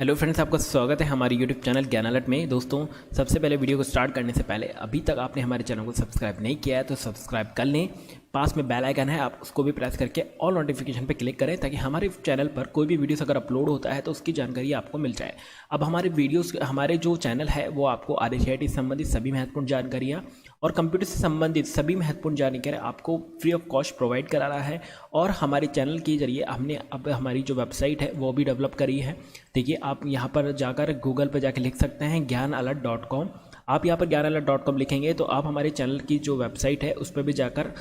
Hello friends, आपका स्वागत है हमारे यूट्यूब चैनल ज्ञान अलर्ट में। दोस्तों, सबसे पहले वीडियो को स्टार्ट करने से पहले अभी तक आपने हमारे चैनल को सब्सक्राइब नहीं किया है तो सब्सक्राइब कर लें। पास में बेल आइकन है, आप उसको भी प्रेस करके ऑल नोटिफिकेशन पे क्लिक करें ताकि हमारे चैनल पर कोई भी वीडियोस अगर अपलोड होता है तो उसकी जानकारी आपको मिल जाए। अब हमारे जो चैनल है वो आपको RCIT से संबंधित सभी महत्वपूर्ण जानकारियाँ और कंप्यूटर से संबंधित सभी महत्वपूर्ण जानकारी आपको फ्री ऑफ कॉस्ट प्रोवाइड करा रहा है। और हमारे चैनल के जरिए हमने अब हमारी जो वेबसाइट है वो भी डेवलप करी है। देखिए, आप यहाँ पर जाकर गूगल पर जाकर लिख सकते हैं ज्ञानalert.com। आप यहाँ पर ज्ञानalert.com लिखेंगे तो आप हमारे चैनल की जो वेबसाइट है उस पर भी जाकर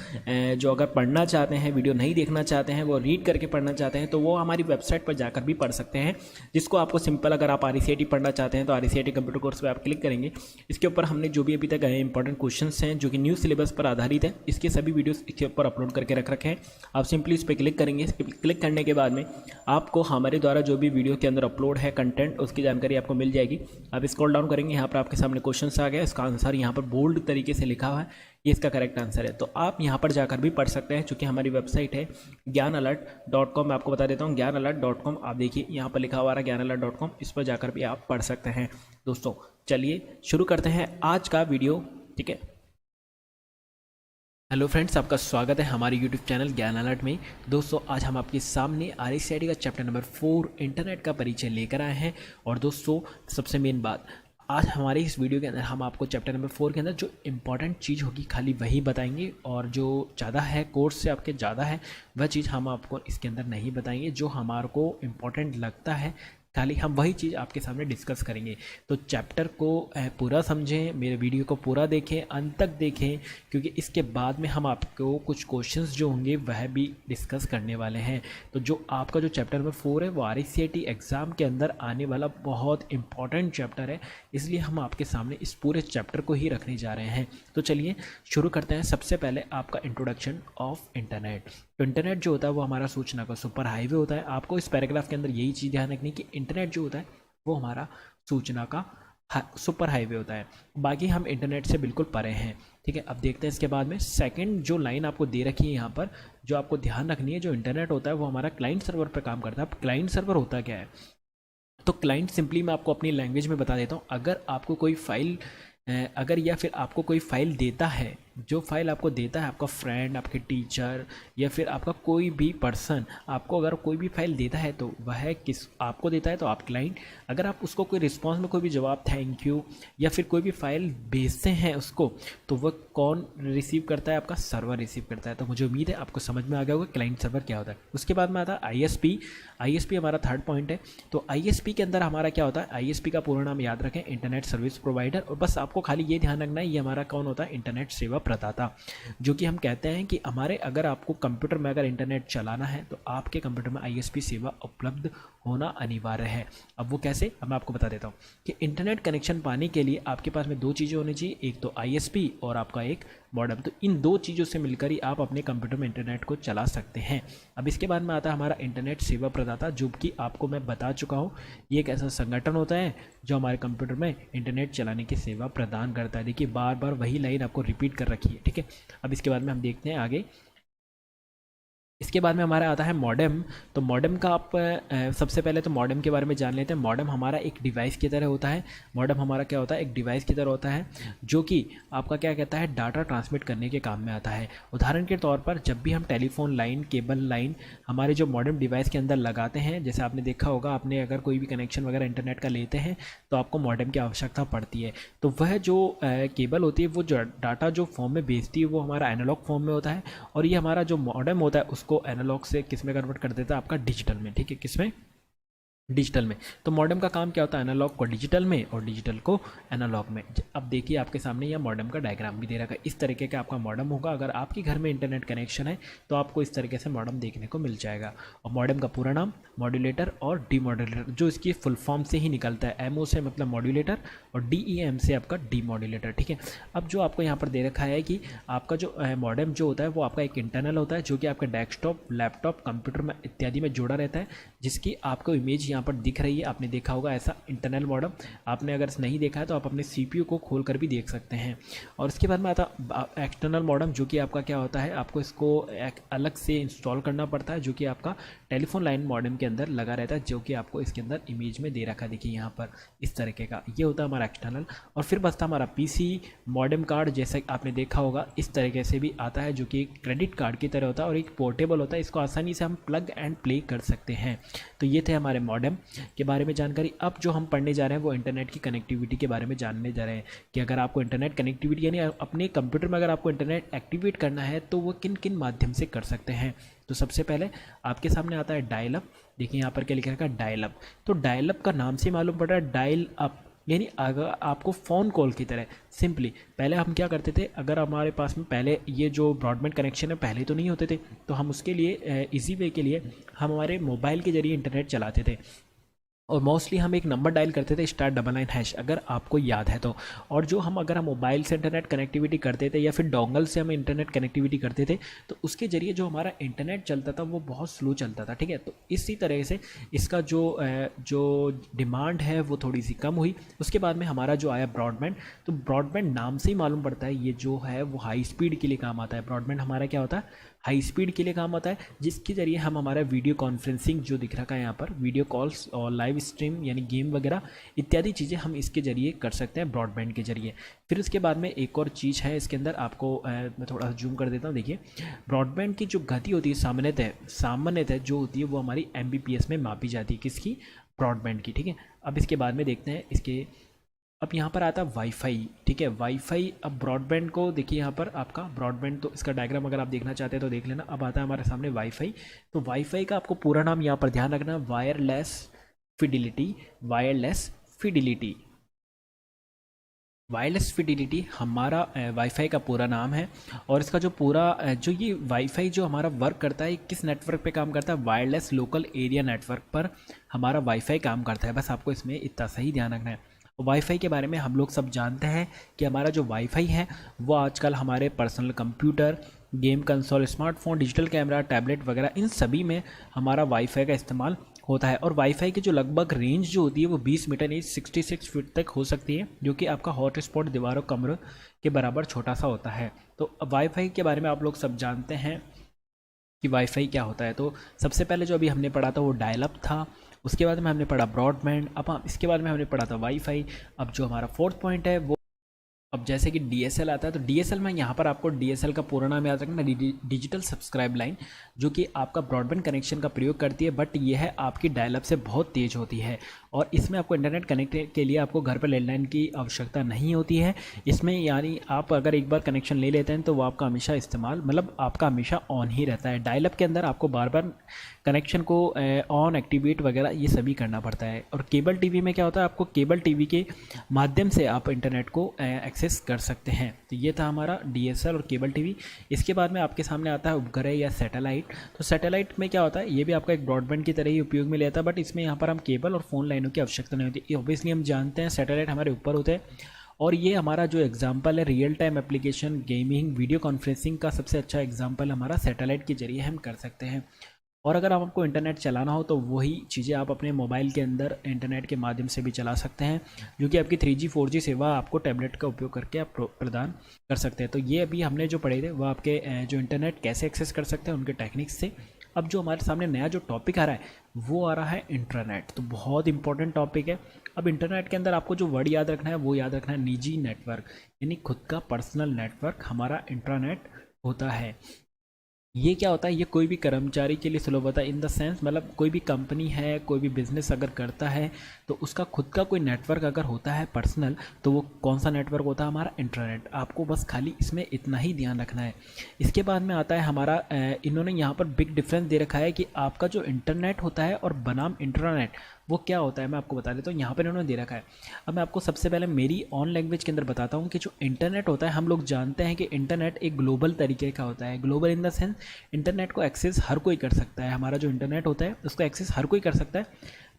जो अगर पढ़ना चाहते हैं, वीडियो नहीं देखना चाहते हैं, वो रीड करके पढ़ना चाहते हैं तो वो हमारी वेबसाइट पर जाकर भी पढ़ सकते हैं। जिसको आपको सिंपल, अगर आप RCIT पढ़ना चाहते हैं तो RCIT कंप्यूटर कोर्स पर आप क्लिक करेंगे। इसके ऊपर हमने जो भी अभी तक इंपॉर्टेंट क्वेश्चन हैं जो कि न्यू सिलेबस पर आधारित है, इसके सभी वीडियोस इसके ऊपर अपलोड करके रख रखे हैं। आप सिंपली इस पर क्लिक करेंगे। इस पर क्लिक करने के बाद में आपको हमारे द्वारा जो भी वीडियो के अंदर अपलोड है कंटेंट, उसकी जानकारी आपको मिल जाएगी। आप स्क्रॉल डाउन करेंगे, यहाँ पर आपके सामने क्वेश्चन आ गया, इसका आंसर यहाँ पर बोल्ड तरीके से लिखा हुआ है, ये इसका करेक्ट आंसर है। तो आप यहाँ पर जाकर भी पढ़ सकते हैं। चूँकि हमारी वेबसाइट है ज्ञानalert.com, मैं आपको बता देता हूँ ज्ञानalert.com। आप देखिए यहाँ पर लिखा हुआ है ज्ञानalert.com, इस पर जाकर भी आप पढ़ सकते हैं। दोस्तों, चलिए शुरू करते हैं आज का वीडियो, ठीक है। हेलो फ्रेंड्स, आपका स्वागत है हमारे यूट्यूब चैनल ज्ञान अलर्ट में। दोस्तों, आज हम आपके सामने RCIT का चैप्टर नंबर 4 इंटरनेट का परिचय लेकर आए हैं। और दोस्तों, सबसे मेन बात, आज हमारे इस वीडियो के अंदर हम आपको चैप्टर नंबर 4 के अंदर जो इम्पॉर्टेंट चीज़ होगी खाली वही बताएंगे, और जो ज़्यादा है, कोर्स से आपके ज़्यादा है, वह चीज़ हम आपको इसके अंदर नहीं बताएंगे। जो हमारे को इम्पॉर्टेंट लगता है खाली हम वही चीज़ आपके सामने डिस्कस करेंगे। तो चैप्टर को पूरा समझें, मेरे वीडियो को पूरा देखें, अंत तक देखें, क्योंकि इसके बाद में हम आपको कुछ क्वेश्चंस जो होंगे वह भी डिस्कस करने वाले हैं। तो जो आपका जो चैप्टर नंबर 4 है वो RCIT एग्ज़ाम के अंदर आने वाला बहुत इंपॉर्टेंट चैप्टर है, इसलिए हम आपके सामने इस पूरे चैप्टर को ही रखने जा रहे हैं। तो चलिए शुरू करते हैं। सबसे पहले आपका इंट्रोडक्शन ऑफ इंटरनेट। तो इंटरनेट जो होता है वो हमारा सूचना का सुपर हाईवे होता है। आपको इस पैराग्राफ के अंदर यही चीज़ ध्यान रखनी कि इंटरनेट जो होता है वो हमारा सूचना का सुपर हाईवे होता है। बाकी हम इंटरनेट से बिल्कुल परे हैं, ठीक है। अब देखते हैं इसके बाद में सेकंड जो लाइन आपको दे रखी है यहाँ पर, जो आपको ध्यान रखनी है, जो इंटरनेट होता है वो हमारा क्लाइंट सर्वर पर काम करता है। अब क्लाइंट सर्वर होता क्या है? तो क्लाइंट सिंपली मैं आपको अपनी लैंग्वेज में बता देता हूँ। अगर आपको कोई फाइल या फिर आपको कोई फाइल देता है, जो फाइल आपको देता है आपका फ्रेंड, आपके टीचर या फिर आपका कोई भी पर्सन, आपको अगर कोई भी फाइल देता है तो वह किस आपको देता है तो आप क्लाइंट। अगर आप उसको कोई रिस्पॉन्स में कोई भी जवाब, थैंक यू या फिर कोई भी फाइल भेजते हैं उसको, तो वह कौन रिसीव करता है? आपका सर्वर रिसीव करता है। तो मुझे उम्मीद है आपको समझ में आ गया होगा क्लाइंट सर्वर क्या होता है। उसके बाद में आता है ISP हमारा थर्ड पॉइंट है। तो ISP के अंदर हमारा क्या होता है? ISP का पूरा नाम याद रखें, इंटरनेट सर्विस प्रोवाइडर। और बस आपको खाली ये ध्यान रखना है, ये हमारा कौन होता है? इंटरनेट सेवा प्रदाता। जो कि हम कहते हैं कि अगर आपको कंप्यूटर में अगर इंटरनेट चलाना है तो आपके कंप्यूटर में ISP सेवा उपलब्ध होना अनिवार्य है। अब वो कैसे, अब मैं आपको बता देता हूँ कि इंटरनेट कनेक्शन पाने के लिए आपके पास में दो चीज़ें होनी चाहिए, एक तो ISP और आपका एक मॉडेम। तो इन दो चीज़ों से मिलकर ही आप अपने कंप्यूटर में इंटरनेट को चला सकते हैं। अब इसके बाद में आता है हमारा इंटरनेट सेवा प्रदाता, जो कि आपको मैं बता चुका हूँ, ये एक ऐसा संगठन होता है जो हमारे कंप्यूटर में इंटरनेट चलाने की सेवा प्रदान करता है। देखिए, बार बार वही लाइन आपको रिपीट कर रखी है, ठीक है। अब इसके बाद में हम देखते हैं आगे। इसके बाद में हमारा आता है मॉडेम। तो मॉडेम का आप सबसे पहले तो मॉडेम के बारे में जान लेते हैं। मॉडेम हमारा एक डिवाइस की तरह होता है। मॉडेम हमारा क्या होता है? एक डिवाइस की तरह होता है जो कि आपका क्या कहता है, डाटा ट्रांसमिट करने के काम में आता है। उदाहरण के तौर पर जब भी हम टेलीफोन लाइन, केबल लाइन हमारे जो मॉडेम डिवाइस के अंदर लगाते हैं, जैसे आपने देखा होगा, आपने अगर कोई भी कनेक्शन वगैरह इंटरनेट का लेते हैं तो आपको मॉडेम की आवश्यकता पड़ती है। तो वह जो केबल होती है वो जो डाटा जो फॉर्म में भेजती है वो हमारा एनालॉग फॉर्म में होता है, और ये हमारा जो मॉडेम होता है उसको एनालॉग से किस में कन्वर्ट कर देता है? आपका डिजिटल में, ठीक है। किस में? डिजिटल में। तो मॉडेम का काम क्या होता है? एनालॉग को डिजिटल में और डिजिटल को एनालॉग में। अब देखिए आपके सामने यह मॉडेम का डायग्राम भी दे रखा है। इस तरीके का आपका मॉडेम होगा। अगर आपके घर में इंटरनेट कनेक्शन है तो आपको इस तरीके से मॉडेम देखने को मिल जाएगा। और मॉडेम का पूरा नाम मॉड्यूलेटर और डीमॉड्यूलेटर, जो इसकी फुल फॉर्म से ही निकलता है। MO से मतलब मॉड्यूलेटर और DEM से आपका डीमॉड्यूलेटर, ठीक है। अब जो आपको यहाँ पर दे रखा है कि आपका जो मॉडेम जो होता है वो आपका एक इंटरनल होता है, जो कि आपका डेस्कटॉप, लैपटॉप, कंप्यूटर में इत्यादि में जोड़ा रहता है, जिसकी आपको इमेज यहाँ यहाँ पर दिख रही है, आपने देखा होगा ऐसा इंटरनल मॉडेम। आपने अगर नहीं देखा है तो आप अपने CPU को खोल कर भी देख सकते हैं। और इसके बाद में आता एक्सटर्नल मॉडेम, जो कि आपका क्या होता है, आपको इसको एक अलग से इंस्टॉल करना पड़ता है, जो कि आपका टेलीफोन लाइन मॉडेम के अंदर लगा रहता है, जो कि आपको इसके अंदर इमेज में दे रखा है। देखिए यहाँ पर इस तरीके का ये होता है हमारा एक्सटर्नल। और फिर बचता हमारा PC मॉडेम कार्ड, जैसे आपने देखा होगा इस तरीके से भी आता है, जो कि एक क्रेडिट कार्ड की तरह होता है और एक पोर्टेबल होता है। इसको आसानी से हम प्लग एंड प्ले कर सकते हैं। तो ये थे हमारे मॉडेम के बारे में जानकारी। अब जो हम पढ़ने जा रहे हैं वो इंटरनेट की कनेक्टिविटी के बारे में जानने जा रहे हैं कि अगर आपको इंटरनेट कनेक्टिविटी यानी अपने कंप्यूटर में अगर आपको इंटरनेट एक्टिवेट करना है तो वो किन किन माध्यम से कर सकते हैं। तो सबसे पहले आपके सामने आता है डायल अप। देखिए यहाँ पर क्या लिखा है, डायल अप। तो डायल अप का नाम से मालूम पड़ रहा है डायल अप, यानी अगर आपको फ़ोन कॉल की तरह सिंपली। पहले हम क्या करते थे, अगर हमारे पास में पहले ये जो ब्रॉडबैंड कनेक्शन है पहले तो नहीं होते थे, तो हम उसके लिए इजी वे के लिए हम हमारे मोबाइल के ज़रिए इंटरनेट चलाते थे। और मोस्टली हम एक नंबर डायल करते थे *99#, अगर आपको याद है तो। और जो हम अगर हम मोबाइल से इंटरनेट कनेक्टिविटी करते थे या फिर डोंगल से हम इंटरनेट कनेक्टिविटी करते थे तो उसके ज़रिए जो हमारा इंटरनेट चलता था वो बहुत स्लो चलता था, ठीक है। तो इसी तरह से इसका जो डिमांड है वो थोड़ी सी कम हुई। उसके बाद में हमारा जो आया ब्रॉडबैंड। तो ब्रॉडबैंड नाम से ही मालूम पड़ता है ये जो है वो हाई स्पीड के लिए काम आता है। ब्रॉडबैंड हमारा क्या होता है, हाई स्पीड के लिए काम आता है, जिसके ज़रिए हम हमारा वीडियो कॉन्फ्रेंसिंग जो दिख रखा है यहाँ पर, वीडियो कॉल्स और लाइव स्ट्रीम यानी गेम वगैरह इत्यादि चीज़ें हम इसके ज़रिए कर सकते हैं ब्रॉडबैंड के ज़रिए। फिर उसके बाद में एक और चीज़ है इसके अंदर, आपको मैं थोड़ा सा जूम कर देता हूँ। देखिए ब्रॉडबैंड की जो गति होती है सामान्यतः जो होती है वो हमारी Mbps में मापी जाती है, किसकी, ब्रॉडबैंड की, ठीक है। अब इसके बाद में देखते हैं इसके, अब यहाँ पर आता है वाईफाई, ठीक है। वाईफाई, अब ब्रॉडबैंड को देखिए यहाँ पर आपका ब्रॉडबैंड, तो इसका डायग्राम अगर आप देखना चाहते हैं तो देख लेना। अब आता है हमारे सामने वाईफाई। तो वाईफाई का आपको पूरा नाम यहाँ पर ध्यान रखना, वायरलेस फिडिलिटी। वायरलेस फिडिलिटी हमारा वाईफाई का पूरा नाम है। और इसका जो पूरा जो ये वाईफाई जो हमारा वर्क करता है किस नेटवर्क पे काम करता है, वायरलेस लोकल एरिया नेटवर्क पर हमारा वाईफाई काम करता है। बस आपको इसमें इतना सही ध्यान रखना है। वाईफाई के बारे में हम लोग सब जानते हैं कि हमारा जो वाईफाई है वो आजकल हमारे personal computer, game console, smartphone, digital camera, tablet वगैरह इन सभी में हमारा वाईफाई का इस्तेमाल होता है। और वाईफाई की जो लगभग रेंज जो होती है वो 20 मीटर यानी 66 फीट तक हो सकती है, जो कि आपका हॉटस्पॉट दीवारों कमरों के बराबर छोटा सा होता है। तो वाईफाई के बारे में आप लोग सब जानते हैं कि वाईफाई क्या होता है। तो सबसे पहले जो अभी हमने पढ़ा था वो डायल अप था, उसके बाद में हमने पढ़ा ब्रॉडबैंड, अब इसके बाद में हमने पढ़ा था वाईफाई। अब जो हमारा फोर्थ पॉइंट है वो, अब जैसे कि DSL आता है, तो DSL में यहाँ पर आपको DSL का पूरा नाम याद रखना, डिजिटल सब्सक्राइब लाइन, जो कि आपका ब्रॉडबैंड कनेक्शन का प्रयोग करती है, बट ये है आपकी डायल अप से बहुत तेज़ होती है। और इसमें आपको इंटरनेट कनेक्ट के लिए आपको घर पर लैंडलाइन की आवश्यकता नहीं होती है इसमें, यानी आप अगर एक बार कनेक्शन ले लेते हैं तो वो आपका हमेशा इस्तेमाल, मतलब आपका हमेशा ऑन ही रहता है। डायल अप के अंदर आपको बार बार कनेक्शन को ऑन, एक्टिवेट वगैरह ये सभी करना पड़ता है। और केबल टीवी में क्या होता है, आपको केबल टीवी के माध्यम से आप इंटरनेट को एक्सेस कर सकते हैं। तो ये था हमारा DSL और केबल टीवी। इसके बाद में आपके सामने आता है उपग्रह या सैटेलाइट। तो सैटेलाइट में क्या होता है, ये भी आपका एक ब्रॉडबैंड की तरह ही उपयोग में लेता है, बट इसमें यहाँ पर हम केबल और फ़ोन लाइनों की आवश्यकता नहीं होती। ऑब्वियसली हम जानते हैं सैटेलाइट हमारे ऊपर होते हैं। और ये हमारा जो एग्जांपल है real time application, gaming, video conferencing का सबसे अच्छा एग्जांपल हमारा सैटेलाइट के जरिए हम कर सकते हैं। और अगर आपको इंटरनेट चलाना हो तो वही चीज़ें आप अपने मोबाइल के अंदर इंटरनेट के माध्यम से भी चला सकते हैं, जो कि आपकी 3G 4G सेवा आपको टैबलेट का उपयोग करके आप प्रदान कर सकते हैं। तो ये अभी हमने जो पढ़े थे वो आपके जो इंटरनेट कैसे एक्सेस कर सकते हैं उनके टेक्निक्स से। अब जो हमारे सामने नया जो टॉपिक आ रहा है वो आ रहा है इंटरनेट। तो बहुत इंपॉर्टेंट टॉपिक है। अब इंटरनेट के अंदर आपको जो वर्ड याद रखना है वो याद रखना है निजी नेटवर्क, यानी खुद का पर्सनल नेटवर्क हमारा इंटरनेट होता है। ये क्या होता है, ये कोई भी कर्मचारी के लिए सुलभ होता है, इन द सेंस मतलब कोई भी कंपनी है, कोई भी बिजनेस अगर करता है तो उसका खुद का कोई नेटवर्क अगर होता है पर्सनल, तो वो कौन सा नेटवर्क होता है, हमारा इंटरनेट। आपको बस खाली इसमें इतना ही ध्यान रखना है। इसके बाद में आता है हमारा इन्होंने यहाँ पर बिग डिफरेंस दे रखा है कि आपका जो इंटरनेट होता है और बनाम इंटरनेट वो क्या होता है, मैं आपको बता देता हूँ। यहाँ पर इन्होंने दे रखा है। अब मैं आपको सबसे पहले मेरी ऑन लैंग्वेज के अंदर बताता हूँ कि जो इंटरनेट होता है, हम लोग जानते हैं कि इंटरनेट एक ग्लोबल तरीके का होता है। Global in the sense internet को एक्सेस हर कोई कर सकता है। हमारा जो इंटरनेट होता है उसको एक्सेस हर कोई कर सकता है,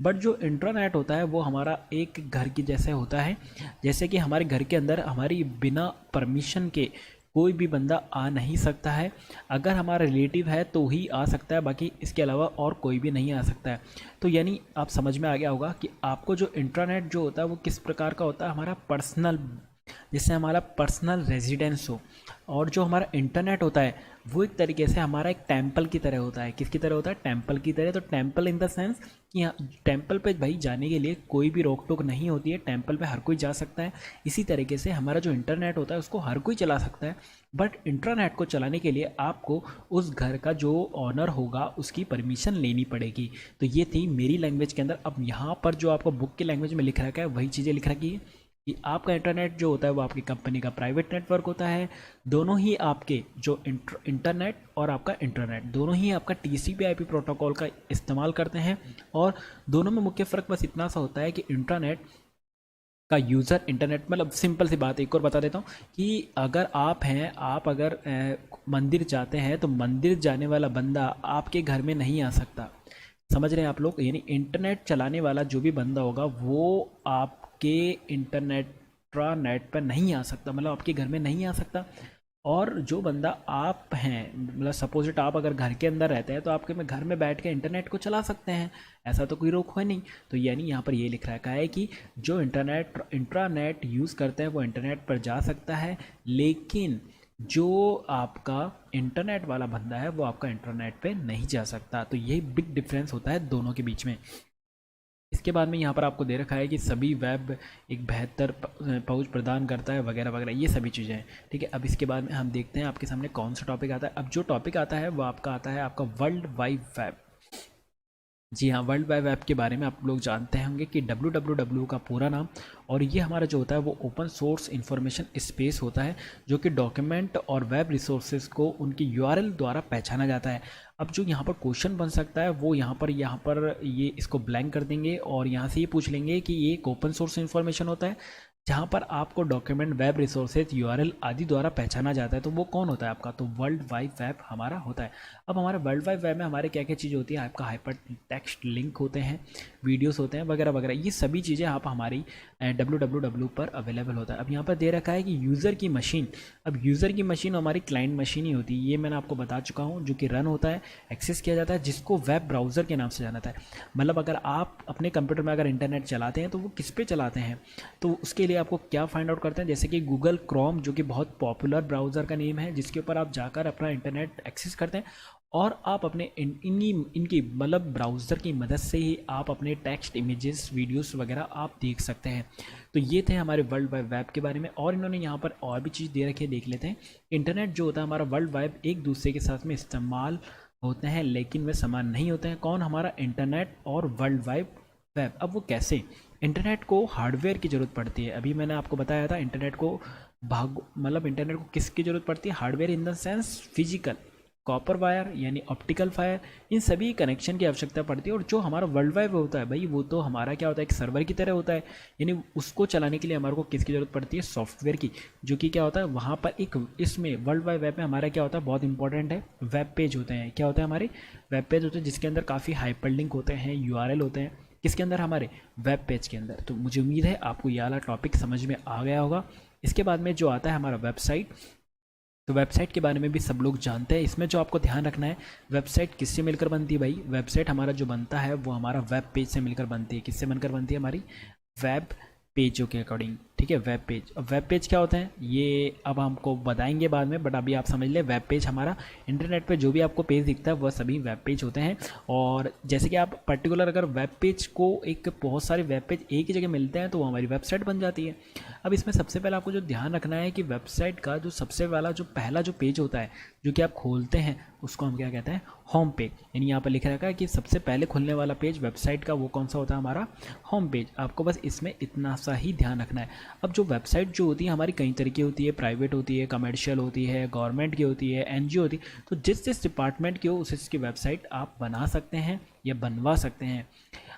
बट जो इंटरनेट होता है वो हमारा एक घर के जैसे होता है। जैसे कि हमारे घर के अंदर हमारी बिना परमिशन के कोई भी बंदा आ नहीं सकता है। अगर हमारा रिलेटिव है तो ही आ सकता है, बाकी इसके अलावा और कोई भी नहीं आ सकता है। तो यानी आप समझ में आ गया होगा कि आपको जो इंट्रानेट जो होता है वो किस प्रकार का होता है, हमारा पर्सनल, जिससे हमारा पर्सनल रेजिडेंस हो। और जो हमारा इंटरनेट होता है वो एक तरीके से हमारा एक टेम्पल की तरह होता है। किसकी तरह होता है? टेम्पल की तरह। तो टेम्पल इन द सेंस कि यहाँ टेम्पल पे भाई जाने के लिए कोई भी रोक टोक नहीं होती है, टेम्पल पे हर कोई जा सकता है। इसी तरीके से हमारा जो इंटरनेट होता है उसको हर कोई चला सकता है, बट इंटरनेट को चलाने के लिए आपको उस घर का जो ऑनर होगा उसकी परमिशन लेनी पड़ेगी। तो ये थी मेरी लैंग्वेज के अंदर। अब यहाँ पर जो आपको बुक की लैंग्वेज में लिख रखा है वही चीज़ें लिख रखी है कि आपका इंटरनेट जो होता है वो आपकी कंपनी का प्राइवेट नेटवर्क होता है। दोनों ही आपके जो इंटरनेट और आपका इंटरनेट दोनों ही आपका TCP/IP प्रोटोकॉल का इस्तेमाल करते हैं। और दोनों में मुख्य फ़र्क बस इतना सा होता है कि इंटरनेट का यूज़र, इंटरनेट मतलब सिंपल सी बात एक और बता देता हूँ कि अगर आप हैं, आप अगर मंदिर जाते हैं तो मंदिर जाने वाला बंदा आपके घर में नहीं आ सकता। समझ रहे हैं आप लोग? यानी इंटरनेट चलाने वाला जो भी बंदा होगा वो आपके इंटरनेट पर नहीं आ सकता, मतलब आपके घर में नहीं आ सकता। और जो बंदा आप हैं, मतलब सपोज इट आप अगर घर के अंदर रहते हैं तो आपके में घर में बैठ के इंटरनेट को चला सकते हैं, ऐसा तो कोई रोक है नहीं। तो यानी यहाँ पर ये लिख रखा है कि जो इंट्रानेट यूज़ करते हैं वो इंटरनेट पर जा सकता है, लेकिन जो आपका इंटरनेट वाला बंदा है वो आपका इंटरनेट पे नहीं जा सकता। तो यही बिग डिफरेंस होता है दोनों के बीच में। इसके बाद में यहाँ पर आपको दे रखा है कि सभी वेब एक बेहतर पहुंच प्रदान करता है वगैरह वगैरह, ये सभी चीज़ें हैं। ठीक है, अब इसके बाद में हम देखते हैं आपके सामने कौन सा टॉपिक आता है। अब जो टॉपिक आता है वो आपका आता है आपका वर्ल्ड वाइड वेब। जी हाँ, वर्ल्ड वाइड वेब के बारे में आप लोग जानते होंगे कि WWW का पूरा नाम, और ये हमारा जो होता है वो ओपन सोर्स इंफॉर्मेशन स्पेस होता है, जो कि डॉक्यूमेंट और वेब रिसोर्सेज को उनकी URL द्वारा पहचाना जाता है। अब जो यहाँ पर क्वेश्चन बन सकता है वो यहाँ पर ये इसको ब्लैंक कर देंगे और यहाँ से ये पूछ लेंगे कि ये एक ओपन सोर्स इंफॉर्मेशन होता है जहाँ पर आपको डॉक्यूमेंट, वेब रिसोर्सेज, URL आदि द्वारा पहचाना जाता है। तो वो कौन होता है आपका? तो वर्ल्ड वाइड वेब हमारा होता है। अब हमारा वर्ल्ड वाइड वेब में हमारे क्या क्या चीज़ें होती है? आपका हाइपर टेक्स्ट लिंक होते हैं, वीडियोस होते हैं वगैरह वगैरह, ये सभी चीज़ें आप हमारी WWW पर अवेलेबल होता है। अब यहाँ पर दे रखा है कि यूज़र की मशीन। अब यूज़र की मशीन हमारी क्लाइंट मशीन ही होती है, ये मैंने आपको बता चुका हूँ, जो कि रन होता है, एक्सेस किया जाता है, जिसको वेब ब्राउज़र के नाम से जाना जाता है। मतलब अगर आप अपने कंप्यूटर में अगर इंटरनेट चलाते हैं तो वो किस पे चलाते हैं, तो उसके लिए आपको क्या फाइंड आउट करते हैं, जैसे कि गूगल क्रोम जो कि बहुत पॉपुलर ब्राउज़र का नेम है, जिसके ऊपर आप जाकर अपना इंटरनेट एक्सेस करते हैं और आप अपने इनकी मतलब ब्राउज़र की मदद से ही आप अपने टेक्स्ट, इमेजेस, वीडियोस वगैरह आप देख सकते हैं। तो ये थे हमारे वर्ल्ड वाइड वेब के बारे में। और इन्होंने यहाँ पर और भी चीज़ दे रखी है, देख लेते हैं। इंटरनेट जो होता है हमारा वर्ल्ड वाइड एक दूसरे के साथ में इस्तेमाल होते हैं, लेकिन वे समान नहीं होते हैं। कौन? हमारा इंटरनेट और वर्ल्ड वाइड वेब। अब वो कैसे? इंटरनेट को हार्डवेयर की ज़रूरत पड़ती है। अभी मैंने आपको बताया था इंटरनेट को मतलब इंटरनेट को किसकी ज़रूरत पड़ती है? Hardware in the sense physical, copper wire यानी ऑप्टिकल फायर, इन सभी कनेक्शन की आवश्यकता पड़ती है। और जो हमारा वर्ल्ड वाइड होता है भाई, वो तो हमारा क्या होता है, एक सर्वर की तरह होता है। यानी उसको चलाने के लिए हमारे को किसकी ज़रूरत पड़ती है? सॉफ्टवेयर की, जो कि क्या होता है वहाँ पर एक, इसमें वर्ल्ड वाइड वेब में हमारा क्या होता है, बहुत इंपॉर्टेंट है, वेब पेज होते हैं। क्या होता है? हमारे वेब पेज होते हैं, जिसके अंदर काफ़ी हाइपरलिंक होते हैं, URL होते हैं। किसके अंदर? हमारे वेब पेज के अंदर। तो मुझे उम्मीद है आपको ये वाला टॉपिक समझ में आ गया होगा। इसके बाद में जो आता है हमारा वेबसाइट, तो वेबसाइट के बारे में भी सब लोग जानते हैं। इसमें जो आपको ध्यान रखना है, वेबसाइट किससे मिलकर बनती है भाई? वेबसाइट हमारा जो बनता है वो हमारा वेब पेज से मिलकर बनती है। किससे बनकर बनती है? हमारी वेब पेजों के अकॉर्डिंग। ठीक है, वेब पेज। अब वेब पेज क्या होते हैं ये अब हमको बताएंगे बाद में, बट अभी आप समझ लें वेब पेज हमारा इंटरनेट पे जो भी आपको पेज दिखता है वह सभी वेब पेज होते हैं। और जैसे कि आप पर्टिकुलर अगर वेब पेज को एक बहुत सारे वेब पेज एक ही जगह मिलते हैं तो वो हमारी वेबसाइट बन जाती है। अब इसमें सबसे पहले आपको जो ध्यान रखना है कि वेबसाइट का जो सबसे वाला जो पहला जो पेज होता है जो कि आप खोलते हैं उसको हम क्या कहते हैं? Home page. यानी यहाँ पर लिख रखा है कि सबसे पहले खुलने वाला पेज वेबसाइट का वो कौन सा होता है? हमारा होम पेज। आपको बस इसमें इतना सा ही ध्यान रखना है। अब जो वेबसाइट जो होती है हमारी कई तरीके होती है, प्राइवेट होती है, कमर्शियल होती है, गवर्नमेंट की होती है, NGO होती है। तो जिस जिस डिपार्टमेंट की हो उस इसकी वेबसाइट आप बना सकते हैं या बनवा सकते हैं।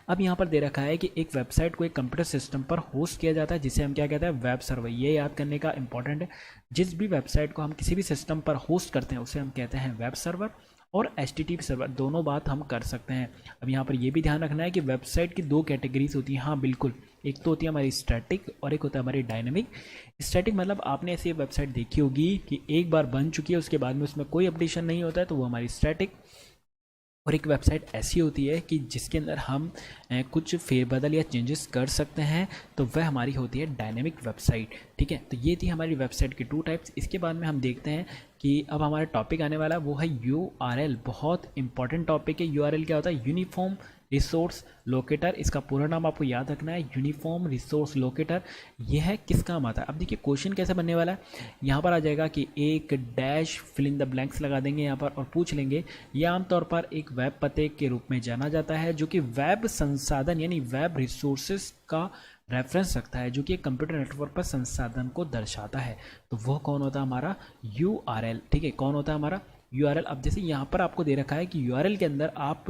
अब यहाँ पर दे रखा है कि एक वेबसाइट को एक कंप्यूटर सिस्टम पर होस्ट किया जाता है, जिसे हम क्या कहते हैं? Web server. ये याद करने का इंपॉर्टेंट है, जिस भी वेबसाइट को हम किसी भी सिस्टम पर होस्ट करते हैं उसे हम कहते हैं वेब सर्वर। और HTTP सर्वर, दोनों बात हम कर सकते हैं। अब यहाँ पर ये भी ध्यान रखना है कि वेबसाइट की दो कैटेगरीज होती हैं। हाँ बिल्कुल, एक तो होती है हमारी स्टैटिक और एक होता है हमारी डायनेमिक। स्टैटिक मतलब आपने ऐसी वेबसाइट देखी होगी कि एक बार बन चुकी है, उसके बाद में उसमें कोई अपडेशन नहीं होता है, तो वो हमारी स्टैटिक। और एक वेबसाइट ऐसी होती है कि जिसके अंदर हम कुछ फेरबदल या चेंजेस कर सकते हैं, तो वह हमारी होती है डायनेमिक वेबसाइट। ठीक है, तो ये थी हमारी वेबसाइट की टू टाइप्स। इसके बाद में हम देखते हैं कि अब हमारा टॉपिक आने वाला है, वो है URL। बहुत इंपॉर्टेंट टॉपिक है। URL क्या होता है? Uniform resource locator. इसका पूरा नाम आपको याद रखना है, यूनिफॉर्म रिसोर्स लोकेटर। यह है किस काम आता है? अब देखिए क्वेश्चन कैसे बनने वाला है। यहाँ पर आ जाएगा कि एक dash fill in the blanks लगा देंगे यहाँ पर और पूछ लेंगे, यह आमतौर पर एक वेब पते के रूप में जाना जाता है जो कि वेब संसाधन यानी वेब रिसोर्सेज का रेफरेंस रखता है, जो कि एक कंप्यूटर नेटवर्क पर संसाधन को दर्शाता है। तो वो कौन होता है? हमारा URL। ठीक है, कौन होता है हमारा URL? अब जैसे यहाँ पर आपको दे रखा है कि URL के अंदर आप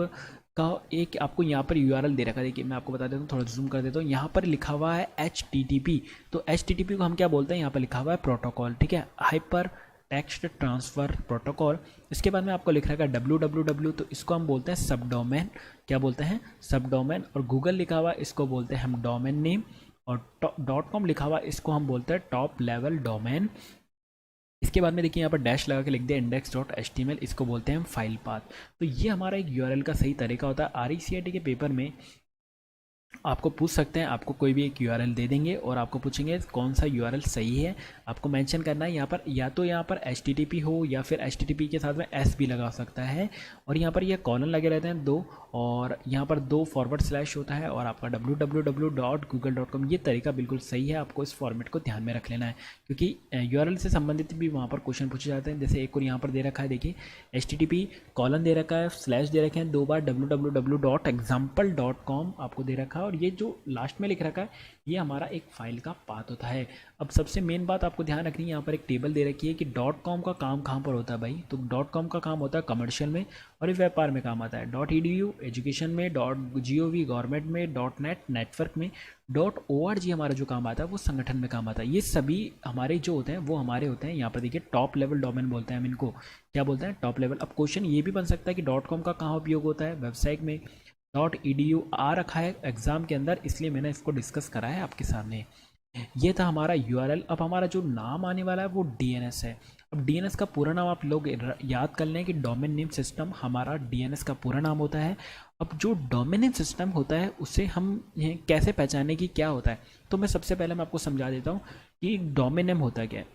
का एक आपको यहाँ पर URL दे रखा है। देखिए मैं आपको बता देता हूँ, थोड़ा जूम कर देता हूँ। यहाँ पर लिखा हुआ है HTTP। तो HTTP को हम क्या बोलते हैं? यहाँ पर लिखा हुआ है प्रोटोकॉल। ठीक है, हाइपर टेक्स्ट ट्रांसफ़र प्रोटोकॉल। इसके बाद में आपको लिख रखा है www, तो इसको हम बोलते हैं सब डोमेन। क्या बोलते हैं? सब डोमेन। और गूगल लिखा हुआ इसको बोलते हैं हम डोमेन नेम। और .com लिखा हुआ इसको हम बोलते हैं टॉप लेवल डोमेन। इसके बाद में देखिए यहाँ पर डैश लगा के लिख दिया index.html, इसको बोलते हैं हम फाइल पाथ। तो ये हमारा एक URL का सही तरीका होता है। RECIT के पेपर में आपको पूछ सकते हैं, आपको कोई भी एक URL दे देंगे और आपको पूछेंगे कौन सा URL सही है। आपको मेंशन करना है यहाँ पर, या तो यहाँ पर HTTP हो या फिर HTTP के साथ में S भी लगा सकता है। और यहाँ पर ये कॉलन लगे रहते हैं दो, और यहाँ पर 2 फॉरवर्ड स्लैश होता है और आपका www.google.com। ये तरीका बिल्कुल सही है, आपको इस फॉर्मेट को ध्यान में रख लेना है, क्योंकि URL से संबंधित भी वहाँ पर क्वेश्चन पूछे जाते हैं। जैसे एक और यहाँ पर दे रखा है, देखिए HTTP कॉलन दे रखा है, स्लैश दे रखे हैं 2 बार, www.example.com आपको दे रखा है, और ये जो लास्ट में लिख रखा है ये हमारा एक फाइल का पाथ होता है। अब सबसे मेन बात आपको ध्यान रखनी है, यहाँ पर एक टेबल दे रखी है कि .com का काम कहाँ पर होता है भाई। तो .com का काम होता है कमर्शियल में और ये व्यापार में काम आता है। .edu एजुकेशन में, .gov गवर्नमेंट में, .net नेटवर्क में, .org हमारा जो काम आता है वो संगठन में काम आता है। ये सभी हमारे जो होते हैं वो हमारे होते हैं। यहाँ पर देखिए टॉप लेवल डोमेन बोलते हैं हम इनको। क्या बोलते हैं? Top level. अब क्वेश्चन ये भी बन सकता है कि .com का कहाँ उपयोग होता है? वेबसाइट में। .edu आ रखा है एग्जाम के अंदर, इसलिए मैंने इसको डिस्कस करा है आपके सामने। ये था हमारा URL। अब हमारा जो नाम आने वाला है वो DNS है। अब DNS का पूरा नाम आप लोग याद कर लें कि डोमेन नेम सिस्टम हमारा DNS का पूरा नाम होता है। अब जो डोमेन नेम सिस्टम होता है उसे हम कैसे पहचाने की क्या होता है, तो मैं सबसे पहले मैं आपको समझा देता हूँ कि डोमेन नेम होता क्या है।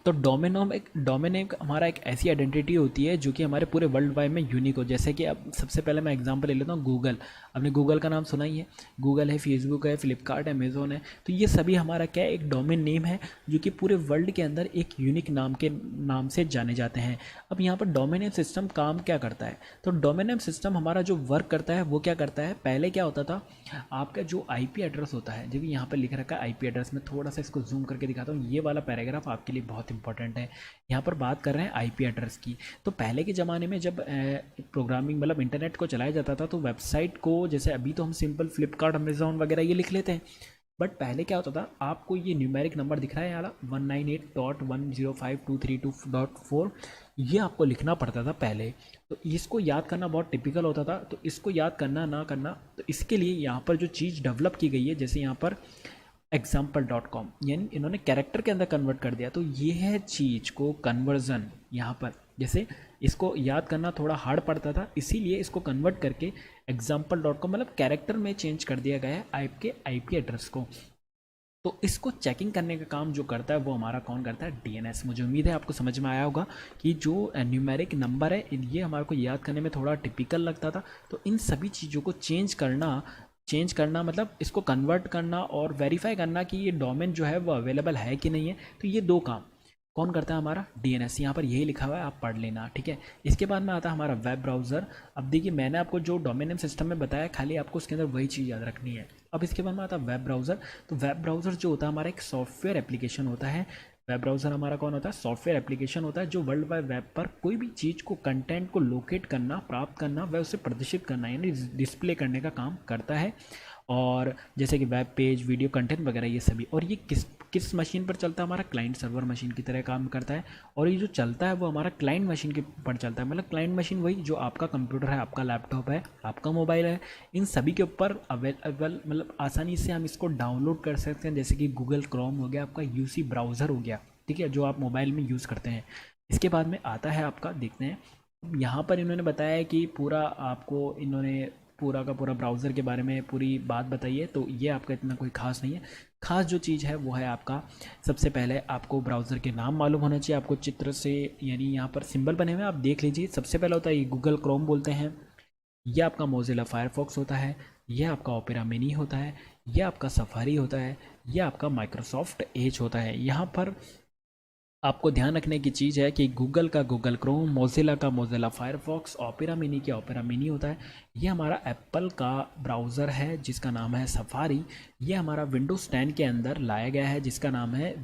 तो डोमेन एक हमारा एक ऐसी आइडेंटिटी होती है जो कि हमारे पूरे वर्ल्ड वाइड में यूनिक हो। जैसे कि अब सबसे पहले मैं एग्जांपल ले लेता हूँ, गूगल। आपने गूगल का नाम सुना ही है, गूगल है, फेसबुक है, फ्लिपकार्ट है, अमेजोन है। तो ये सभी हमारा क्या है? एक डोमेन नेम है जो कि पूरे वर्ल्ड के अंदर एक यूनिक नाम से जाने जाते हैं। अब यहाँ पर डोमेन नेम सिस्टम काम क्या करता है? तो डोमेन नेम सिस्टम हमारा जो वर्क करता है वो क्या करता है? पहले क्या होता था, आपका जो IP एड्रेस होता है, जो कि यहाँ पर लिख रखा है IP एड्रेस, में थोड़ा सा इसको जूम करके दिखाता हूँ। ये वाला पैराग्राफ आपके लिए बहुत इंपॉर्टेंट है। यहाँ पर बात कर रहे हैं IP एड्रेस की। तो पहले के ज़माने में जब प्रोग्रामिंग मतलब इंटरनेट को चलाया जाता था, तो वेबसाइट को, जैसे अभी तो हम सिंपल फ्लिपकार्ट, अमेजोन वगैरह ये लिख लेते हैं, बट पहले क्या होता था, आपको ये न्यूमेरिक नंबर दिख रहा है यार 198.105.232.4, ये आपको लिखना पड़ता था पहले। तो इसको याद करना बहुत टिपिकल होता था। तो इसको याद करना ना करना, तो इसके लिए यहाँ पर जो चीज़ डेवलप की गई है, जैसे यहाँ पर example.com, यानी इन्होंने कैरेक्टर के अंदर कन्वर्ट कर दिया। तो ये है चीज़ को कन्वर्जन। यहाँ पर जैसे इसको याद करना थोड़ा हार्ड पड़ता था, इसीलिए इसको कन्वर्ट करके example.com मतलब कैरेक्टर में चेंज कर दिया गया है आपके IP एड्रेस को। तो इसको चेकिंग करने का काम जो करता है वो हमारा कौन करता है? DNS। मुझे उम्मीद है आपको समझ में आया होगा कि जो न्यूमेरिक नंबर है ये हमारे को याद करने में थोड़ा टिपिकल लगता था। तो इन सभी चीज़ों को चेंज करना मतलब इसको कन्वर्ट करना और वेरीफाई करना कि ये डोमेन जो है वो अवेलेबल है कि नहीं है। तो ये दो काम कौन करता है? हमारा DNS। यहाँ पर यही लिखा हुआ है, आप पढ़ लेना, ठीक है। इसके बाद में आता है हमारा वेब ब्राउज़र। अब देखिए मैंने आपको जो डोमेन नेम सिस्टम में बताया, खाली आपको उसके अंदर वही चीज़ याद रखनी है। अब इसके बाद में आता है वेब ब्राउज़र। तो वेब ब्राउज़र जो होता है हमारा एक सॉफ्टवेयर एप्लीकेशन होता है। वेब ब्राउज़र हमारा कौन होता है? सॉफ्टवेयर एप्लीकेशन होता है जो वर्ल्ड वाइड वेब पर कोई भी चीज़ को, कंटेंट को लोकेट करना, प्राप्त करना व उसे प्रदर्शित करना यानी डिस्प्ले करने का काम करता है। और जैसे कि वेब पेज, वीडियो कंटेंट वगैरह ये सभी। और ये किस किस मशीन पर चलता है, हमारा क्लाइंट सर्वर मशीन की तरह काम करता है। और ये जो चलता है वो हमारा क्लाइंट मशीन के ऊपर चलता है, मतलब क्लाइंट मशीन वही जो आपका कंप्यूटर है, आपका लैपटॉप है, आपका मोबाइल है, इन सभी के ऊपर अवेलेबल, मतलब आसानी से हम इसको डाउनलोड कर सकते हैं। जैसे कि गूगल क्रोम हो गया, आपका यूसी ब्राउज़र हो गया, ठीक है, जो आप मोबाइल में यूज़ करते हैं। इसके बाद में आता है आपका, देखते हैं यहाँ पर इन्होंने बताया है कि पूरा आपको इन्होंने पूरा का पूरा ब्राउज़र के बारे में पूरी बात बताई है। तो ये आपका इतना कोई ख़ास नहीं है। ख़ास जो चीज़ है वो है आपका, सबसे पहले आपको ब्राउज़र के नाम मालूम होना चाहिए, आपको चित्र से, यानी यहाँ पर सिंबल बने हुए हैं, आप देख लीजिए। सबसे पहले होता है ये गूगल क्रोम बोलते हैं, ये आपका मोज़िला फायरफॉक्स होता है, ये आपका ओपेरा मिनी होता है, ये आपका सफारी होता है, ये आपका माइक्रोसॉफ्ट एज होता है। यहाँ पर आपको ध्यान रखने की चीज़ है कि गूगल का गूगल क्रोम, मोज़िला का मोज़िला फायरफॉक्स, ओपेरा मिनी का ओपेरा मिनी होता है। ये हमारा एप्पल का ब्राउज़र है जिसका नाम है सफारी। ये हमारा विंडोज़ 10 के अंदर लाया गया है जिसका नाम है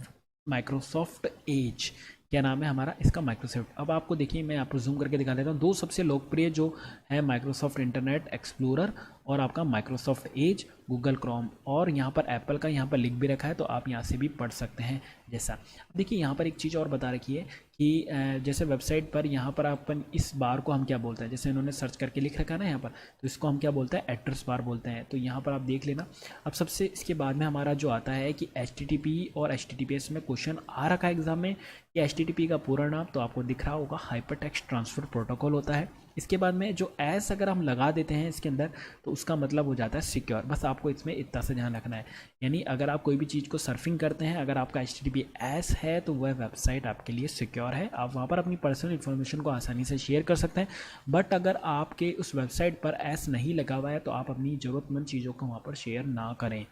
माइक्रोसॉफ्ट एज। क्या नाम है हमारा इसका, माइक्रोसॉफ्ट। अब आपको देखिए, मैं आपको जूम करके दिखा देता हूँ। दो सबसे लोकप्रिय जो है माइक्रोसॉफ्ट इंटरनेट एक्सप्लोरर और आपका माइक्रोसॉफ्ट एज, गूगल क्रोम। और यहाँ पर एप्पल का यहाँ पर लिंक भी रखा है, तो आप यहाँ से भी पढ़ सकते हैं। जैसा देखिए यहाँ पर एक चीज़ और बता रखी है कि जैसे वेबसाइट पर यहाँ पर अपन इस बार को हम क्या बोलते हैं, जैसे इन्होंने सर्च करके लिख रखा है ना यहाँ पर, तो इसको हम क्या बोलते हैं, एड्रेस बार बोलते हैं। तो यहाँ पर आप देख लेना। अब सबसे इसके बाद में हमारा जो आता है कि HTTP और HTTPS में क्वेश्चन आ रखा है एग्जाम में कि HTTP का पूरा नाम तो आपको दिख रहा होगा, हाइपर टेक्स्ट ट्रांसफ़र प्रोटोकॉल होता है। इसके बाद में जो एस अगर हम लगा देते हैं इसके अंदर, तो उसका मतलब हो जाता है सिक्योर। बस आपको इसमें इतना सा ध्यान रखना है, यानी अगर आप कोई भी चीज़ को सर्फिंग करते हैं, अगर आपका HTTPS है तो वह वेबसाइट आपके लिए सिक्योर है, आप वहाँ पर अपनी पर्सनल इन्फॉर्मेशन को आसानी से शेयर कर सकते हैं। बट अगर आपके उस वेबसाइट पर एस नहीं लगा हुआ है तो आप अपनी ज़रूरतमंद चीज़ों को वहाँ पर शेयर ना करें।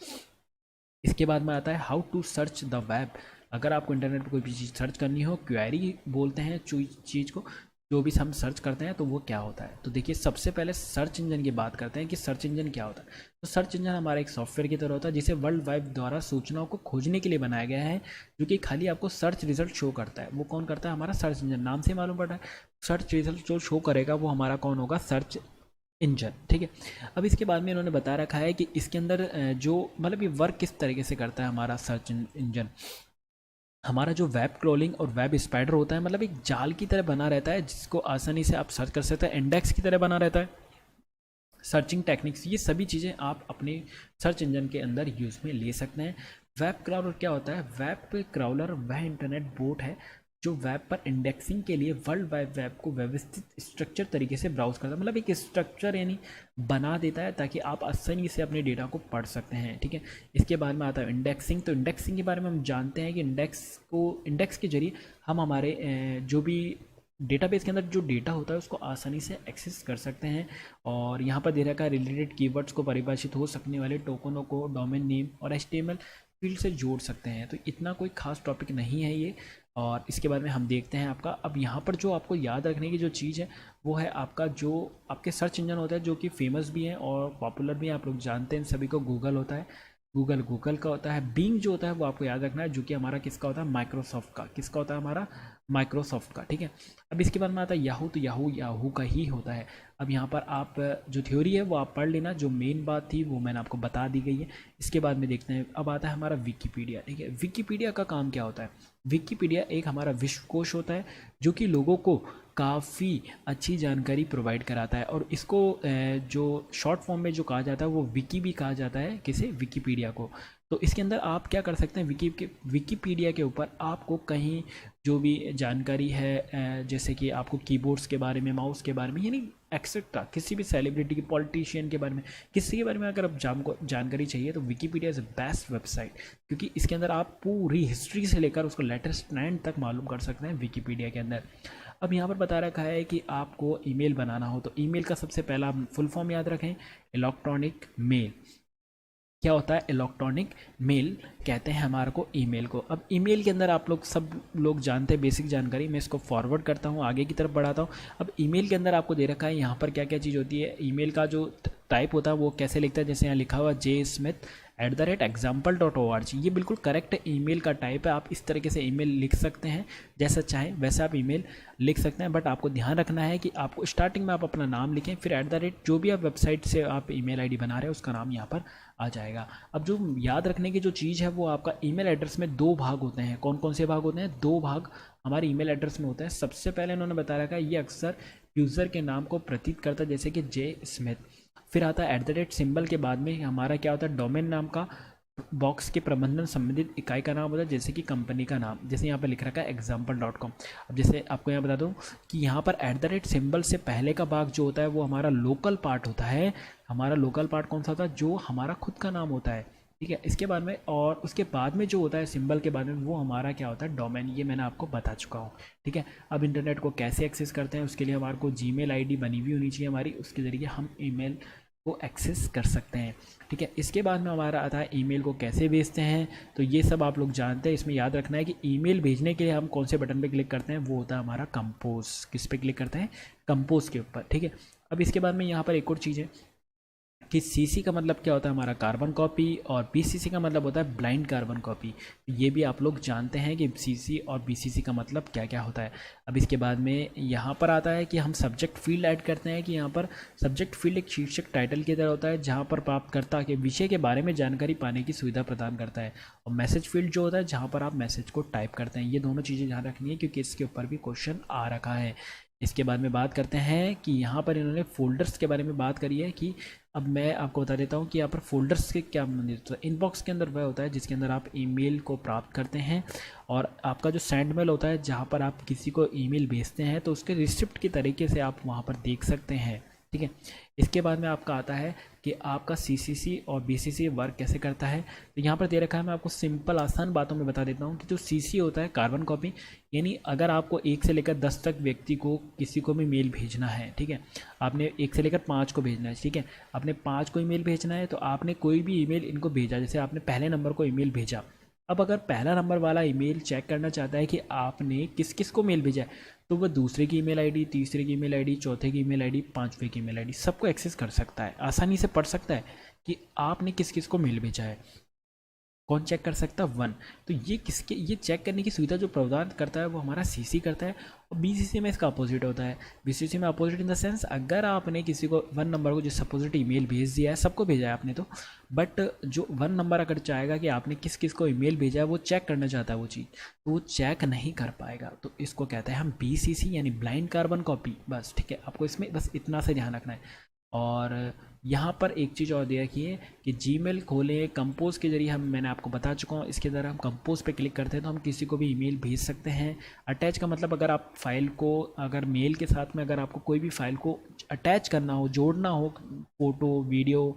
इसके बाद में आता है how to search the web. अगर आपको इंटरनेट पर कोई भी चीज़ सर्च करनी हो, क्वेरी बोलते हैं चीज़ को, जो भी हम सर्च करते हैं तो वो क्या होता है। तो देखिए सबसे पहले सर्च इंजन की बात करते हैं कि सर्च इंजन क्या होता है। तो सर्च इंजन हमारा एक सॉफ्टवेयर की तरह होता है जिसे वर्ल्ड वाइड द्वारा सूचनाओं को खोजने के लिए बनाया गया है, जो कि खाली आपको सर्च रिजल्ट शो करता है। वो कौन करता है, हमारा सर्च इंजन। नाम से मालूम पड़ा है, सर्च रिजल्ट जो शो करेगा वो हमारा कौन होगा, सर्च इंजन, ठीक है। अब इसके बाद में इन्होंने बता रखा है कि इसके अंदर जो मतलब ये वर्क किस तरीके से करता है हमारा सर्च इंजन। हमारा जो वेब क्रॉलिंग और वेब स्पाइडर होता है, मतलब एक जाल की तरह बना रहता है जिसको आसानी से आप सर्च कर सकते हैं, इंडेक्स की तरह बना रहता है। सर्चिंग टेक्निक्स, ये सभी चीज़ें आप अपने सर्च इंजन के अंदर यूज़ में ले सकते हैं। वेब क्रॉलर क्या होता है, वेब क्रॉलर वह इंटरनेट बोट है जो वेब पर इंडेक्सिंग के लिए वर्ल्ड वाइड वेब को व्यवस्थित स्ट्रक्चर तरीके से ब्राउज करता है, मतलब एक स्ट्रक्चर यानी बना देता है ताकि आप आसानी से अपने डेटा को पढ़ सकते हैं, ठीक है। इसके बाद में आता है इंडेक्सिंग। तो इंडेक्सिंग के बारे में हम जानते हैं कि इंडेक्स के जरिए हम हमारे जो भी डेटाबेस के अंदर जो डेटा होता है उसको आसानी से एक्सेस कर सकते हैं। और यहाँ पर दे रखा है रिलेटेड कीवर्ड्स को परिभाषित हो सकने वाले टोकनों को डोमेन नेम और HTML फील्ड से जोड़ सकते हैं। तो इतना कोई खास टॉपिक नहीं है ये। और इसके बारे में हम देखते हैं आपका, अब यहाँ पर जो आपको याद रखने की जो चीज़ है वो है आपका जो आपके सर्च इंजन होता है जो कि फेमस भी है और पॉपुलर भी है, आप लोग जानते हैं सभी को, गूगल होता है। गूगल का होता है। बिंग जो होता है वो आपको याद रखना है, जो कि हमारा किसका होता है, माइक्रोसॉफ्ट का। किसका होता है, हमारा माइक्रोसॉफ्ट का, ठीक है। अब इसके बाद में आता है याहू। तो याहू का ही होता है। अब यहाँ पर आप जो थ्योरी है वो आप पढ़ लेना, जो मेन बात थी वो मैंने आपको बता दी गई है। इसके बाद में देखते हैं, अब आता है हमारा विकीपीडिया, ठीक है। विकीपीडिया का काम क्या होता है, विकीपीडिया एक हमारा विश्वकोश होता है जो कि लोगों को काफ़ी अच्छी जानकारी प्रोवाइड कराता है। और इसको जो शॉर्ट फॉर्म में जो कहा जाता है वो विकी भी कहा जाता है, किसे, विकीपीडिया को। तो इसके अंदर आप क्या कर सकते हैं, विकीपीडिया के ऊपर आपको कहीं जो भी जानकारी है, जैसे कि आपको कीबोर्ड्स के बारे में, माउस के बारे में, यानी एक्सेट्रा, किसी भी सेलिब्रिटी के, पॉलिटिशियन के बारे में, किसी के बारे में अगर आप जानकारी चाहिए तो विकीपीडिया इज़ बेस्ट वेबसाइट, क्योंकि इसके अंदर आप पूरी हिस्ट्री से लेकर उसको लेटेस्ट ट्रेंड तक मालूम कर सकते हैं विकीपीडिया के अंदर। अब यहाँ पर बता रखा है कि आपको ईमेल बनाना हो तो ईमेल का सबसे पहला फुल फॉर्म याद रखें, इलेक्ट्रॉनिक मेल। क्या होता है, इलेक्ट्रॉनिक मेल कहते हैं हमारे को ईमेल को। अब ईमेल के अंदर आप लोग सब लोग जानते हैं बेसिक जानकारी, मैं इसको फॉरवर्ड करता हूँ, आगे की तरफ बढ़ाता हूँ। अब ईमेल के अंदर आपको दे रखा है यहाँ पर क्या क्या चीज़ होती है। ईमेल का जो टाइप होता है वो कैसे लिखता है, जैसे यहाँ लिखा हुआ jsmith@example.org, ये बिल्कुल करेक्ट ईमेल का टाइप है। आप इस तरीके से ईमेल लिख सकते हैं, जैसा चाहें वैसे आप ईमेल लिख सकते हैं। बट आपको ध्यान रखना है कि आपको स्टार्टिंग में आप अपना नाम लिखें, फिर @ जो भी आप वेबसाइट से आप ईमेल आईडी बना रहे हैं उसका नाम यहाँ पर आ जाएगा। अब जो याद रखने की जो चीज़ है वो आपका ईमेल एड्रेस में 2 भाग होते हैं। कौन कौन से भाग होते हैं? 2 भाग हमारे ईमेल एड्रेस में होते हैं। सबसे पहले इन्होंने बता रखा है ये अक्सर यूज़र के नाम को प्रतीत करता है, जैसे कि जे स्मिथ। फिर आता है @ सिंबल के बाद में हमारा क्या होता है? डोमेन नाम का बॉक्स के प्रबंधन संबंधित इकाई का नाम होता है, जैसे कि कंपनी का नाम, जैसे यहाँ पर लिख रखा है example.com। अब जैसे आपको यहाँ बता दूँ कि यहाँ पर @ सिंबल से पहले का भाग जो होता है वो हमारा लोकल पार्ट होता है। हमारा लोकल पार्ट कौन सा होता है? जो हमारा खुद का नाम होता है, ठीक है। इसके बाद में और उसके बाद में जो होता है सिंबल के बाद में वो हमारा क्या होता है? डोमेन। ये मैंने आपको बता चुका हूँ, ठीक है। अब इंटरनेट को कैसे एक्सेस करते हैं उसके लिए हमारे को जीमेल आईडी बनी हुई होनी चाहिए हमारी, उसके ज़रिए हम ईमेल को एक्सेस कर सकते हैं, ठीक है। इसके बाद में हमारा आता है ईमेल को कैसे भेजते हैं। तो ये सब आप लोग जानते हैं। इसमें याद रखना है कि ईमेल भेजने के लिए हम कौन से बटन पे क्लिक करते हैं? वो होता है हमारा कंपोज। किस पे क्लिक करते हैं? कंपोज के ऊपर, ठीक है। अब इसके बाद में यहाँ पर एक और चीज़ है कि CC का मतलब क्या होता है? हमारा कार्बन कॉपी, और BCC का मतलब होता है ब्लाइंड कार्बन कॉपी। ये भी आप लोग जानते हैं कि CC और BCC का मतलब क्या क्या होता है। अब इसके बाद में यहाँ पर आता है कि हम सब्जेक्ट फील्ड ऐड करते हैं, कि यहाँ पर सब्जेक्ट फील्ड एक शीर्षक टाइटल की तरह होता है जहाँ पर प्राप्तकर्ता के विषय के बारे में जानकारी पाने की सुविधा प्रदान करता है। और मैसेज फील्ड जो होता है जहाँ पर आप मैसेज को टाइप करते हैं। ये दोनों चीज़ें ध्यान रखनी है क्योंकि इसके ऊपर भी क्वेश्चन आ रखा है। इसके बाद में बात करते हैं कि यहाँ पर इन्होंने फोल्डर्स के बारे में बात करी है कि अब मैं आपको बता देता हूँ कि यहाँ पर फोल्डर्स के क्या मतलब। इनबॉक्स के अंदर वह होता है जिसके अंदर आप ईमेल को प्राप्त करते हैं, और आपका जो सेंड मेल होता है जहाँ पर आप किसी को ईमेल भेजते हैं तो उसके रिसिप्ट के तरीके से आप वहाँ पर देख सकते हैं, ठीक है। इसके बाद में आपका आता है कि आपका CCC और BCC वर्क कैसे करता है। तो यहाँ पर दे रखा है, मैं आपको सिंपल आसान बातों में बता देता हूँ कि जो CC होता है कार्बन कॉपी, यानी अगर आपको 1 से लेकर 10 तक व्यक्ति को किसी को भी मेल भेजना है, ठीक है। आपने 1 से लेकर 5 को भेजना है, ठीक है। आपने 5 को ईमेल भेजना है तो आपने कोई भी ईमेल इनको भेजा, जैसे आपने पहले नंबर को ईमेल भेजा। अब अगर पहला नंबर वाला ईमेल चेक करना चाहता है कि आपने किस किस को मेल भेजा है, तो वह दूसरे की ईमेल आईडी, तीसरे की ईमेल आईडी, चौथे की ईमेल आईडी, पांचवे की ईमेल आईडी सबको एक्सेस कर सकता है। आसानी से पढ़ सकता है कि आपने किस किस को मेल भेजा है। कौन चेक कर सकता है? 1। तो ये चेक करने की सुविधा जो प्रदान करता है वो हमारा CC करता है। और BCC में इसका अपोजिट होता है। BCC में अपोजिट इन द सेंस, अगर आपने किसी को 1 नंबर को जो सपोजिट ईमेल भेज दिया है, सबको भेजा है आपने तो, बट जो 1 नंबर अगर चाहेगा कि आपने किस किस को ईमेल भेजा है वो चेक करना चाहता है वो चीज़, तो वो चेक नहीं कर पाएगा। तो इसको कहते हैं हम BCC यानी ब्लाइंड कार्बन कॉपी, बस, ठीक है। आपको इसमें बस इतना से ध्यान रखना है। और यहाँ पर एक चीज़ और दे रखी है कि जीमेल खोलें कंपोज के जरिए, मैंने आपको बता चुका हूँ। इसके द्वारा हम कंपोज पे क्लिक करते हैं तो हम किसी को भी ईमेल भेज सकते हैं। अटैच का मतलब अगर आप फाइल को, अगर मेल के साथ में अगर आपको कोई भी फाइल को अटैच करना हो, जोड़ना हो, फोटो, वीडियो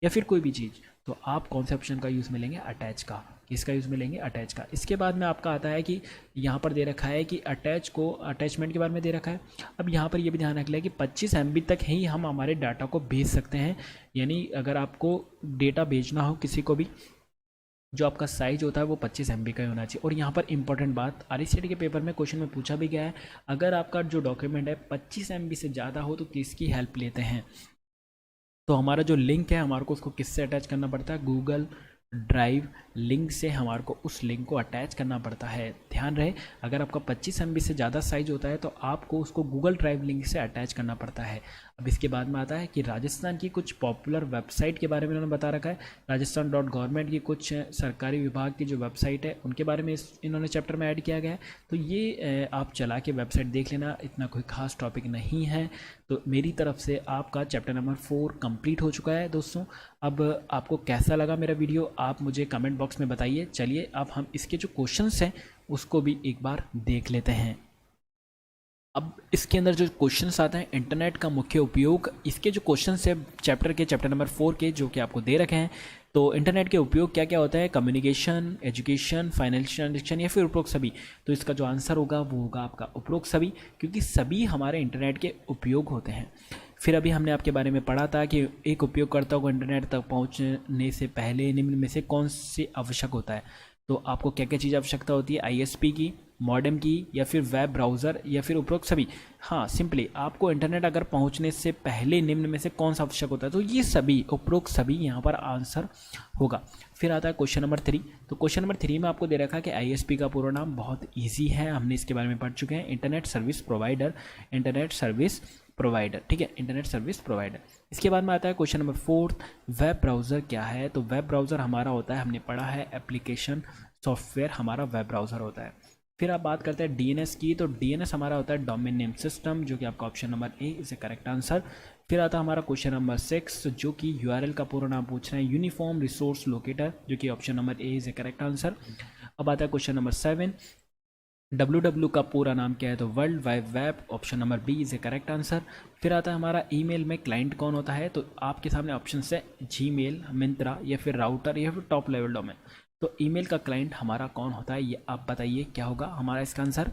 या फिर कोई भी चीज़, तो आप कौन से ऑप्शन का यूज़ में लेंगे? अटैच का। किसका यूज़ में लेंगे? अटैच का। इसके बाद में आपका आता है कि यहाँ पर दे रखा है कि अटैचमेंट के बारे में दे रखा है। अब यहाँ पर ये भी ध्यान रख लिया कि 25 MB तक ही हम हमारे डाटा को भेज सकते हैं। यानी अगर आपको डेटा भेजना हो किसी को भी, जो आपका साइज होता है वो 25 MB का ही होना चाहिए। और यहाँ पर इंपॉर्टेंट बात, RCT के पेपर में क्वेश्चन में पूछा भी गया है, अगर आपका जो डॉक्यूमेंट है 25 MB से ज़्यादा हो तो किसकी हेल्प लेते हैं? तो हमारा जो लिंक है हमारे को उसको किससे अटैच करना पड़ता है? गूगल ड्राइव लिंक से हमारे को उस लिंक को अटैच करना पड़ता है। ध्यान रहे, अगर आपका 25 MB से ज़्यादा साइज होता है तो आपको उसको गूगल ड्राइव लिंक से अटैच करना पड़ता है। अब इसके बाद में आता है कि राजस्थान की कुछ पॉपुलर वेबसाइट के बारे में इन्होंने बता रखा है। राजस्थान.गवर्नमेंट की कुछ सरकारी विभाग की जो वेबसाइट है उनके बारे में इन्होंने चैप्टर में ऐड किया गया है। तो ये आप चला के वेबसाइट देख लेना, इतना कोई खास टॉपिक नहीं है। तो मेरी तरफ से आपका चैप्टर नंबर 4 कंप्लीट हो चुका है दोस्तों। अब आपको कैसा लगा मेरा वीडियो आप मुझे कमेंट बॉक्स में बताइए। चलिए अब हम इसके जो क्वेश्चंस हैं उसको भी एक बार देख लेते हैं। अब इसके अंदर जो क्वेश्चंस आते हैं, इंटरनेट का मुख्य उपयोग, इसके जो क्वेश्चंस है चैप्टर नंबर 4 के जो कि आपको दे रखे हैं। तो इंटरनेट के उपयोग क्या क्या होता है? कम्युनिकेशन, एजुकेशन, फाइनेंशियल ट्रांजेक्शन या फिर उपरोक्त सभी। तो इसका जो आंसर होगा वो होगा आपका उपरोक्त सभी, क्योंकि सभी हमारे इंटरनेट के उपयोग होते हैं। फिर अभी हमने आपके बारे में पढ़ा था कि एक उपयोगकर्ता को इंटरनेट तक पहुंचने से पहले निम्न में से कौन सी आवश्यक होता है। तो आपको क्या क्या चीज़ आवश्यकता होती है? ISP की, मॉडेम की, या फिर वेब ब्राउज़र, या फिर उपरोक्त सभी। हाँ, सिंपली आपको इंटरनेट अगर पहुंचने से पहले निम्न में से कौन सा आवश्यक होता है, तो ये सभी, उपरोक्त सभी यहाँ पर आंसर होगा। फिर आता है क्वेश्चन नंबर 3। तो क्वेश्चन नंबर 3 में आपको दे रखा है कि ISP का पूरा नाम बहुत ईजी है, हमने इसके बारे में पढ़ चुके हैं, internet service provider. Internet service provider, ठीक है, इंटरनेट सर्विस प्रोवाइडर। इसके बाद में आता है क्वेश्चन नंबर 4, वेब ब्राउज़र क्या है। तो वेब ब्राउज़र हमारा होता है, हमने पढ़ा है एप्लीकेशन सॉफ्टवेयर हमारा वेब ब्राउज़र होता है। फिर आप बात करते हैं डीएनएस की, तो डीएनएस हमारा होता है डोमेन नेम सिस्टम, जो कि आपका option number A is a correct answer. फिर आता है हमारा क्वेश्चन नंबर 6, जो कि यूआरएल का पूरा नाम पूछ रहे हैं, यूनिफॉर्म रिसोर्स लोकेटर, जो कि option number A is a correct answer. अब आता है क्वेश्चन नंबर 7, www का पूरा नाम क्या है। तो world wide web, option number B is a correct answer. फिर आता है हमारा ईमेल में क्लाइंट कौन होता है। तो आपके सामने ऑप्शन है जीमेल, मिंत्रा, या फिर राउटर, या फिर टॉप लेवल डोमेन। तो ईमेल का क्लाइंट हमारा कौन होता है, ये आप बताइए क्या होगा हमारा इसका आंसर।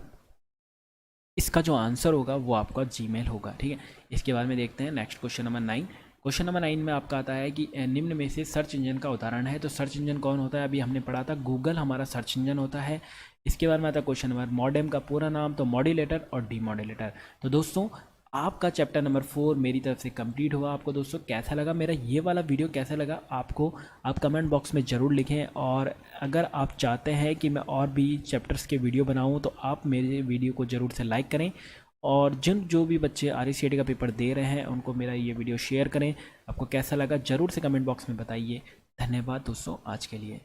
इसका जो आंसर होगा वो आपका जीमेल होगा, ठीक है। इसके बाद में देखते हैं next question number 9। Question number 9 में आपका आता है कि निम्न में से सर्च इंजन का उदाहरण है। तो सर्च इंजन कौन होता है, अभी हमने पढ़ा था गूगल हमारा सर्च इंजन होता है। इसके बाद में आता है क्वेश्चन नंबर मॉडेम का पूरा नाम, तो मॉड्यूलेटर और डीमॉड्यूलेटर। तो दोस्तों आपका चैप्टर नंबर 4 मेरी तरफ से कंप्लीट हुआ। आपको दोस्तों कैसा लगा मेरा ये वाला वीडियो, कैसा लगा आपको, आप कमेंट बॉक्स में ज़रूर लिखें। और अगर आप चाहते हैं कि मैं और भी चैप्टर्स के वीडियो बनाऊं तो आप मेरे वीडियो को ज़रूर से लाइक करें। और जो भी बच्चे RACET का पेपर दे रहे हैं उनको मेरा ये वीडियो शेयर करें। आपको कैसा लगा ज़रूर से कमेंट बॉक्स में बताइए। धन्यवाद दोस्तों आज के लिए।